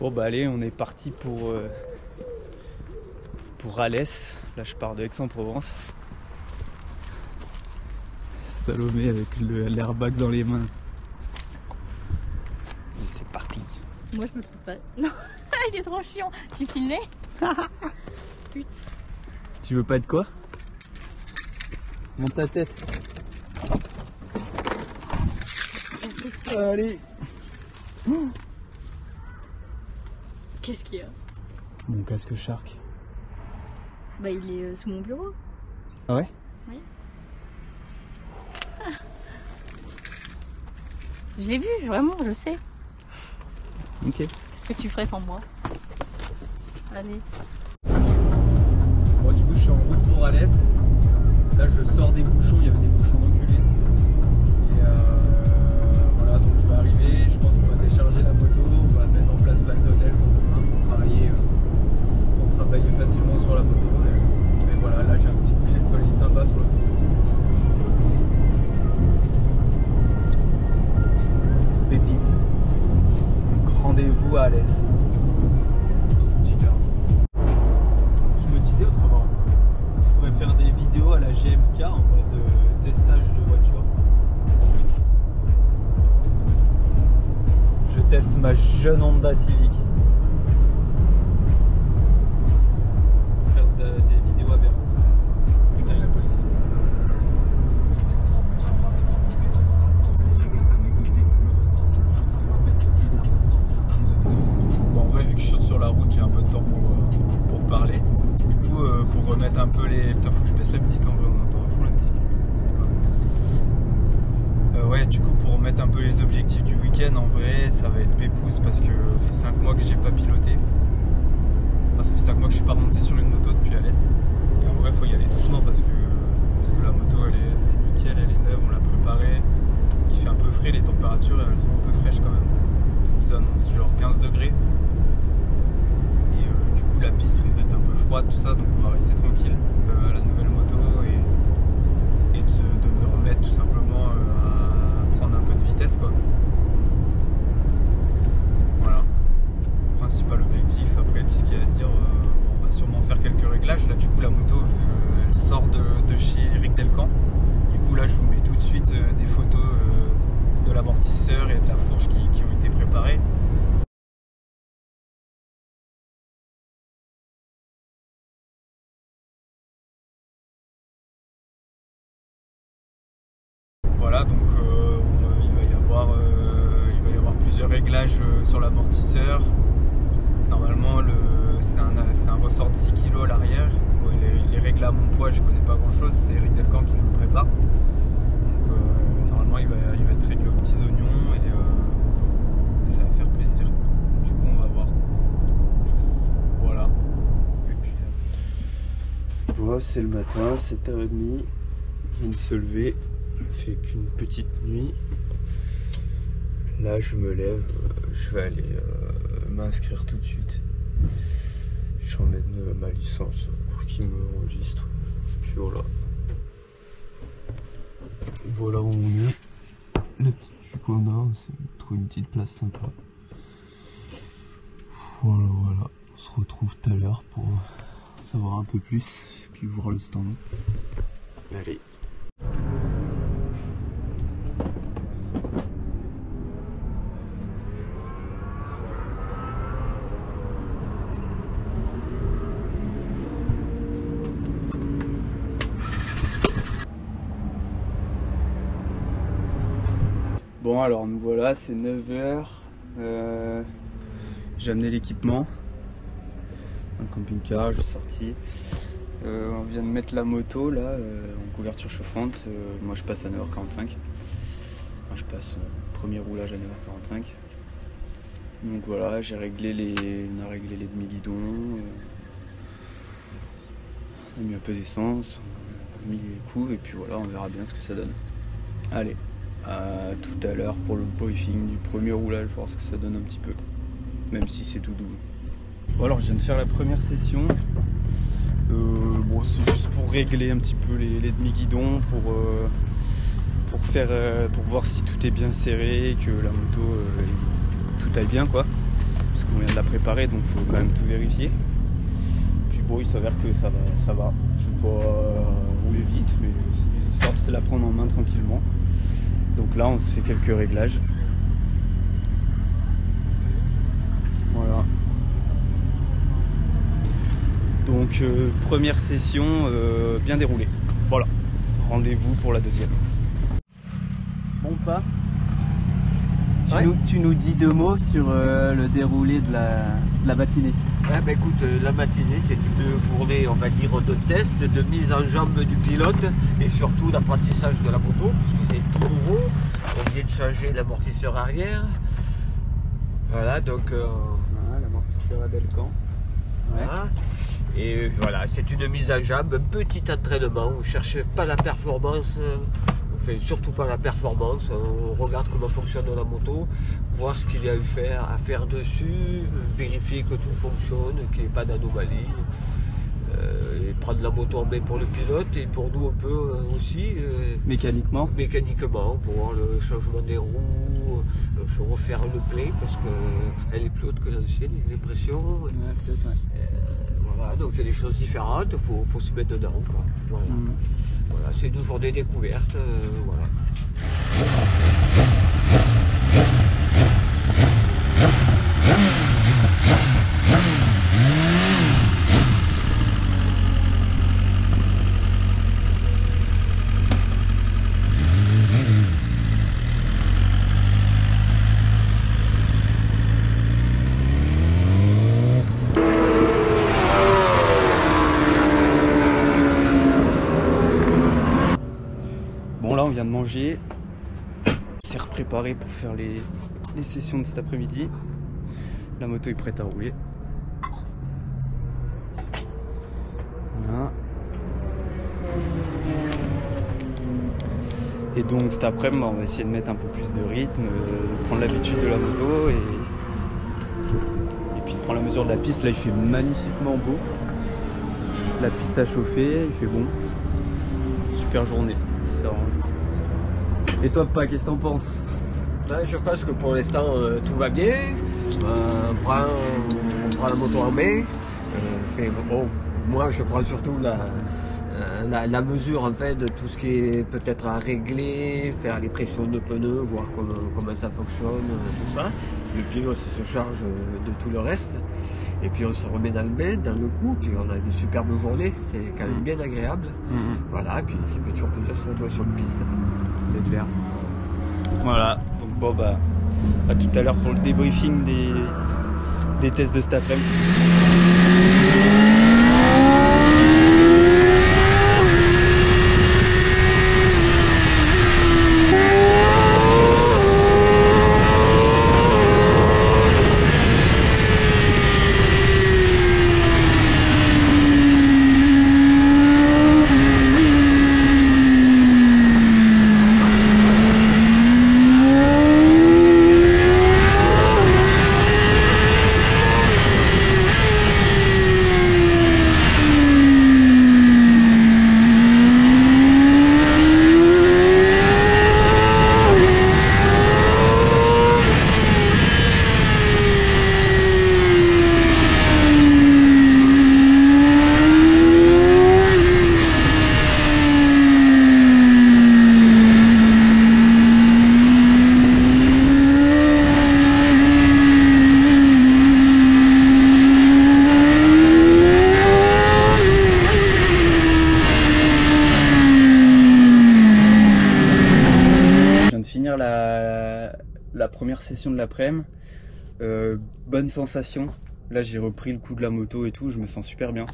Bon bah allez, on est parti pour Alès. Là je pars de Aix-en-Provence. Salomé avec l'airbag dans les mains. Et c'est parti. Moi je me trouve pas. Non, il est trop chiant. Tu filmais? Putain. Tu veux pas être quoi? Monte ta tête. Allez. Qu'est-ce qu'il y a? Mon casque Shark. Bah il est sous mon bureau. Ah ouais? Oui. Je l'ai vu, vraiment, je sais. Ok. Qu'est-ce que tu ferais sans moi? Allez. Bon, du coup je suis en route pour Alès. Là je sors des bouchons, il y avait des bouchons reculés. Et voilà, donc je vais arriver, je pense qu'on va décharger la moto, on va mettre en place la tonnelle pour travailler facilement sur la moto. Et voilà, là j'ai un petit coucher de soleil sympa sur l'autoroute. Pépite. Donc rendez-vous à Alès. Super. Je me disais autrement, je pourrais faire des vidéos à la GMK en mode testage de voiture. Je teste ma jeune Honda Civic. Faire des vidéos aberrantes. Putain, il y a la police. Bon, en vrai, vu que je suis sur la route, j'ai un peu de temps pour parler. Du coup, pour remettre un peu les... Putain, faut que je baisse la musique en vrai, on entend à fond la musique. Ouais, du coup, pour remettre un peu les objectifs du week-end, en vrai, ça va être pépouze parce que ça fait 5 mois que j'ai pas piloté. Enfin, ça fait 5 mois que je suis pas remonté sur une moto depuis Alès. Et en vrai, faut y aller doucement parce que la moto, elle est nickel, elle est neuve, on l'a préparée. Il fait un peu frais, les températures, elles sont un peu fraîches quand même. Ils annoncent genre 15 degrés. Et du coup, la piste risque d'être un peu froide, tout ça, donc on va rester tranquille à la nouvelle moto et de me remettre tout simplement à prendre un peu de vitesse, quoi. Voilà. Principal objectif. Après, qu'est-ce qu'il y a à dire? On va sûrement faire quelques réglages. Là, du coup, la moto, elle sort de chez Eric Delcamp. Du coup, là, je vous mets tout de suite des photos de l'amortisseur et de la fourche qui ont été préparées. Voilà, donc il va y avoir plusieurs réglages sur l'amortisseur. Normalement, c'est un ressort de 6 kg à l'arrière. Bon, il est réglé à mon poids, je connais pas grand chose, c'est Eric Delcamp qui nous le prépare. Donc normalement, il va être réglé aux petits oignons et ça va faire plaisir. Du coup, on va voir. Voilà. Et puis, bon, c'est le matin, 7h30. Je viens de se lever. Il fait qu'une petite nuit. Là, je me lève, je vais aller m'inscrire tout de suite. Je remets ma licence pour qu'il me enregistre. Puis voilà. Voilà où on est. La petite vue qu'on a, on s'est trouvé une petite place sympa. Voilà. On se retrouve tout à l'heure pour savoir un peu plus, puis voir le stand. Allez. Bon alors nous voilà, c'est 9h, j'ai amené l'équipement, un camping-car, je suis sorti, on vient de mettre la moto là, en couverture chauffante, moi je passe à 9h45, enfin, je passe au premier roulage à 9h45, donc voilà, on a réglé les demi-guidons, on a mis un peu d'essence, on a mis les coups et puis voilà, on verra bien ce que ça donne. Allez. À tout à l'heure pour le briefing du premier roulage, voir ce que ça donne un petit peu, même si c'est tout doux. Bon alors je viens de faire la première session, bon c'est juste pour régler un petit peu les demi-guidons, pour voir si tout est bien serré, que la moto tout aille bien quoi, parce qu'on vient de la préparer, donc il faut quand même tout vérifier. Puis bon, il s'avère que ça va. Je ne vais pas rouler vite, mais histoire de se la prendre en main tranquillement. Donc là, on se fait quelques réglages. Voilà. Donc première session bien déroulée. Voilà. Rendez-vous pour la deuxième. Bon pas. Tu nous dis 2 mots sur le déroulé de la matinée. Ouais, bah écoute, la matinée c'est une journée, on va dire, de test, de mise en jambe du pilote et surtout d'apprentissage de la moto, parce que c'est tout nouveau. On vient de changer l'amortisseur arrière. Voilà, donc Voilà, l'amortisseur à Delcan. voilà. Et voilà, c'est une mise en jambe, un petit entraînement. On ne cherche pas la performance, on fait surtout pas la performance. On regarde comment fonctionne la moto, voir ce qu'il y a à faire dessus, vérifier que tout fonctionne, qu'il n'y ait pas d'anomalie. Et prendre la moto en main pour le pilote et pour nous un peu aussi Mécaniquement. pour voir le changement des roues, refaire le plein parce qu'elle est plus haute que l'ancienne, j'ai l'impression. Ouais, peut-être, ouais. Voilà, donc il y a des choses différentes, il faut se mettre dedans, quoi. Voilà. Voilà, c'est une journée découverte, voilà. Bon là on vient de manger, on s'est repréparé pour faire les sessions de cet après-midi. La moto est prête à rouler. Voilà. Et donc cet après-midi on va essayer de mettre un peu plus de rythme, de prendre l'habitude de la moto et puis de prendre la mesure de la piste. Là il fait magnifiquement beau. La piste a chauffé, il fait bon. Super journée. Et toi, pas, qu'est-ce que t'en penses? Ben, je pense que pour l'instant tout va bien. On prend la moto en main. Moi, je prends surtout la mesure en fait de tout ce qui est peut-être à régler, faire les pressions de pneus, voir comment ça fonctionne, tout ça. Le pilote se charge de tout le reste. Et puis on se remet dans le bain, dans le coup, puis on a une superbe journée, c'est quand même bien agréable. Voilà, puis ça fait toujours plaisir de se retrouver sur une piste. C'est clair. Voilà, donc bon bah à tout à l'heure pour le débriefing des tests de cet après-midi. La première session de l'après-midi, bonne sensation. Là j'ai repris le coup de la moto et tout, je me sens super bien.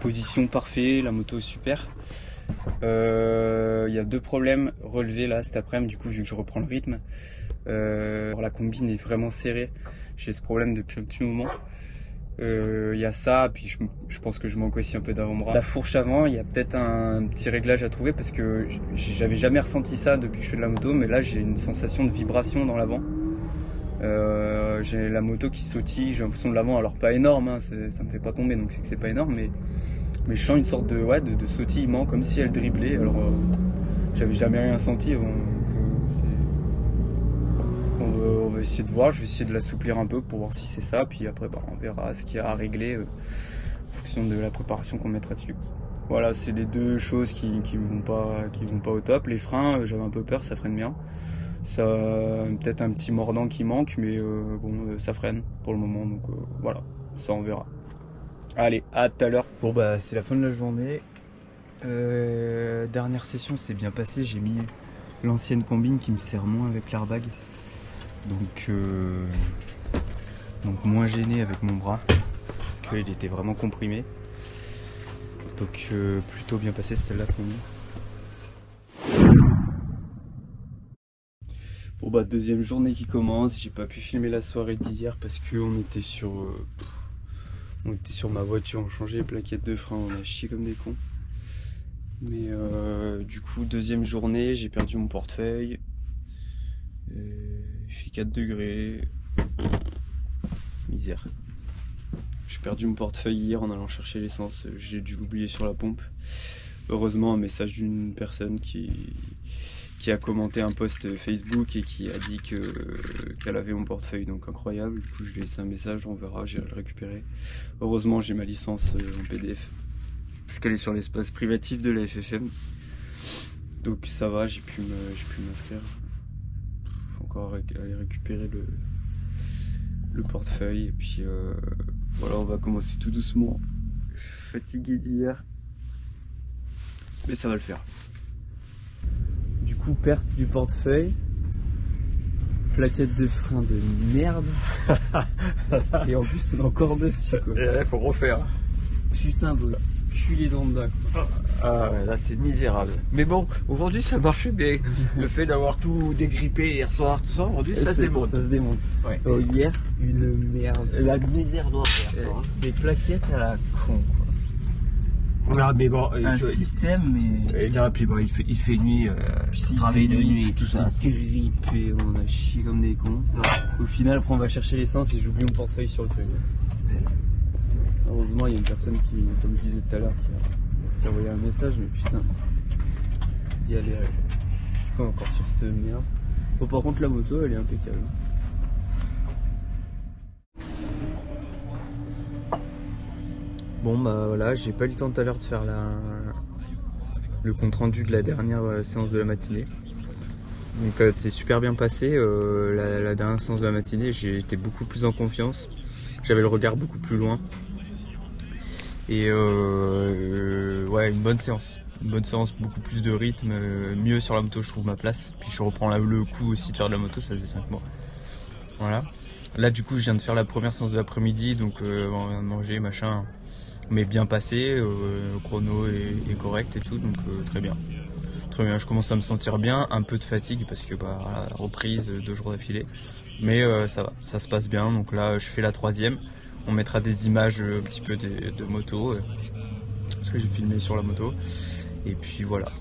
Position parfaite, la moto super. Il y a 2 problèmes relevés là cet après-midi, du coup vu que je reprends le rythme. La combine est vraiment serrée, j'ai ce problème depuis un petit moment. Il y a ça, puis je pense que je manque aussi un peu d'avant-bras. La fourche avant, il y a peut-être un petit réglage à trouver parce que j'avais jamais ressenti ça depuis que je fais de la moto, mais là j'ai une sensation de vibration dans l'avant. J'ai la moto qui sautille, j'ai l'impression de l'avant, alors pas énorme, hein, ça me fait pas tomber donc c'est que c'est pas énorme, mais je sens une sorte de sautillement comme si elle driblait. Alors j'avais jamais rien senti avant, donc on va essayer de voir, je vais essayer de l'assouplir un peu pour voir si c'est ça, puis après bah, on verra ce qu'il y a à régler en fonction de la préparation qu'on mettra dessus. Voilà, c'est les deux choses qui vont pas au top. Les freins, j'avais un peu peur, ça freine bien. Ça peut-être un petit mordant qui manque, mais bon, ça freine pour le moment, donc voilà, ça on verra. Allez, à tout à l'heure. Bon bah c'est la fin de la journée. Dernière session s'est bien passé, j'ai mis l'ancienne combine qui me sert moins avec l'airbag. Donc moins gêné avec mon bras, parce qu'il était vraiment comprimé. Donc plutôt bien passé, c'est celle-là qu'on met. Bon bah deuxième journée qui commence, j'ai pas pu filmer la soirée d'hier parce qu'on était sur ma voiture, on changeait les plaquettes de frein, on a chié comme des cons. Mais du coup deuxième journée, j'ai perdu mon portefeuille, il fait 4 degrés, misère. J'ai perdu mon portefeuille hier en allant chercher l'essence, j'ai dû l'oublier sur la pompe. Heureusement un message d'une personne qui a commenté un post Facebook et qui a dit qu'elle avait mon portefeuille, donc incroyable. Du coup je lui ai laissé un message, on verra, j'irai le récupérer. Heureusement j'ai ma licence en PDF, parce qu'elle est sur l'espace privatif de la FFM. Donc ça va, j'ai pu m'inscrire. Faut encore aller récupérer le portefeuille et puis voilà, on va commencer tout doucement. Je suis fatigué d'hier, mais ça va le faire. Du coup, perte du portefeuille, plaquette de frein de merde, et en plus on est encore dessus quoi. Il faut refaire. Putain de cul les dents de bas quoi. Ah ouais, là c'est misérable. Mais bon, aujourd'hui ça marchait bien. Le fait d'avoir tout dégrippé hier soir, tout ça, aujourd'hui ça se démonte. Ça se démonte. Ouais. Hier, une merde. La misère noire hier soir. Des plaquettes à la con quoi. Ah mais bon, un système mais... Et là, puis bon, il fait nuit, travail de nuit et tout ça. Grippé, on a chié comme des cons. Ouais. Au final, après on va chercher l'essence et j'oublie mon portefeuille sur le truc. Heureusement, il y a une personne qui, comme je disais tout à l'heure, qui a envoyé un message, mais putain, d'y aller. Je suis encore sur cette merde. Bon, par contre, la moto, elle est impeccable. Bon, bah voilà, j'ai pas eu le temps tout à l'heure de faire le compte rendu de la dernière séance de la matinée. Donc, c'est super bien passé. La dernière séance de la matinée, j'étais beaucoup plus en confiance. J'avais le regard beaucoup plus loin. Et ouais, une bonne séance. Une bonne séance, beaucoup plus de rythme, mieux sur la moto, je trouve ma place. Puis je reprends le coup aussi de faire de la moto, ça faisait 5 mois. Voilà. Là du coup je viens de faire la première séance de l'après-midi, donc on vient de manger, machin. Mais bien passé, le chrono est correct et tout, donc très bien. Très bien, je commence à me sentir bien, un peu de fatigue parce que bah, reprise 2 jours d'affilée. Mais ça va, ça se passe bien, donc là je fais la 3e. On mettra des images un petit peu de moto, parce que j'ai filmé sur la moto. Et puis voilà,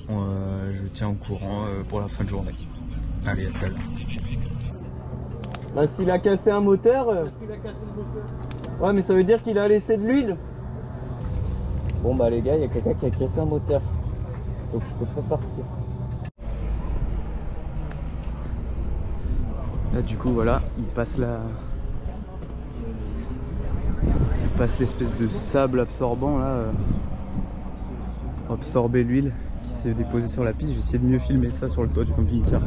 je tiens au courant pour la fin de journée. Allez, à tout à l'heure. Bah, s'il a cassé un moteur... Ouais, mais ça veut dire qu'il a laissé de l'huile. Bon bah les gars, il y a quelqu'un qui a cassé un moteur. Donc je peux pas partir. Là du coup voilà, il passe l'espèce de sable absorbant là pour absorber l'huile qui s'est déposée sur la piste. J'ai essayé de mieux filmer ça sur le toit du camping-car.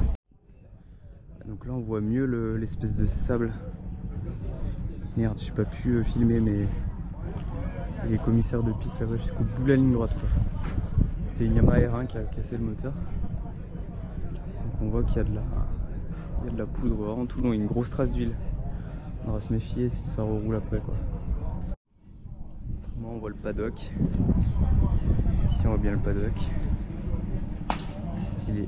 Donc là on voit mieux l'espèce de sable. Merde, j'ai pas pu filmer mais les commissaires de piste là-bas jusqu'au bout de la ligne droite quoi. C'était une Yamaha R1 qui a cassé le moteur. Donc on voit qu'il y a de la poudre vraiment tout le long, une grosse trace d'huile. On va se méfier si ça reroule après quoi. Autrement on voit le paddock. Ici on voit bien le paddock. Stylé.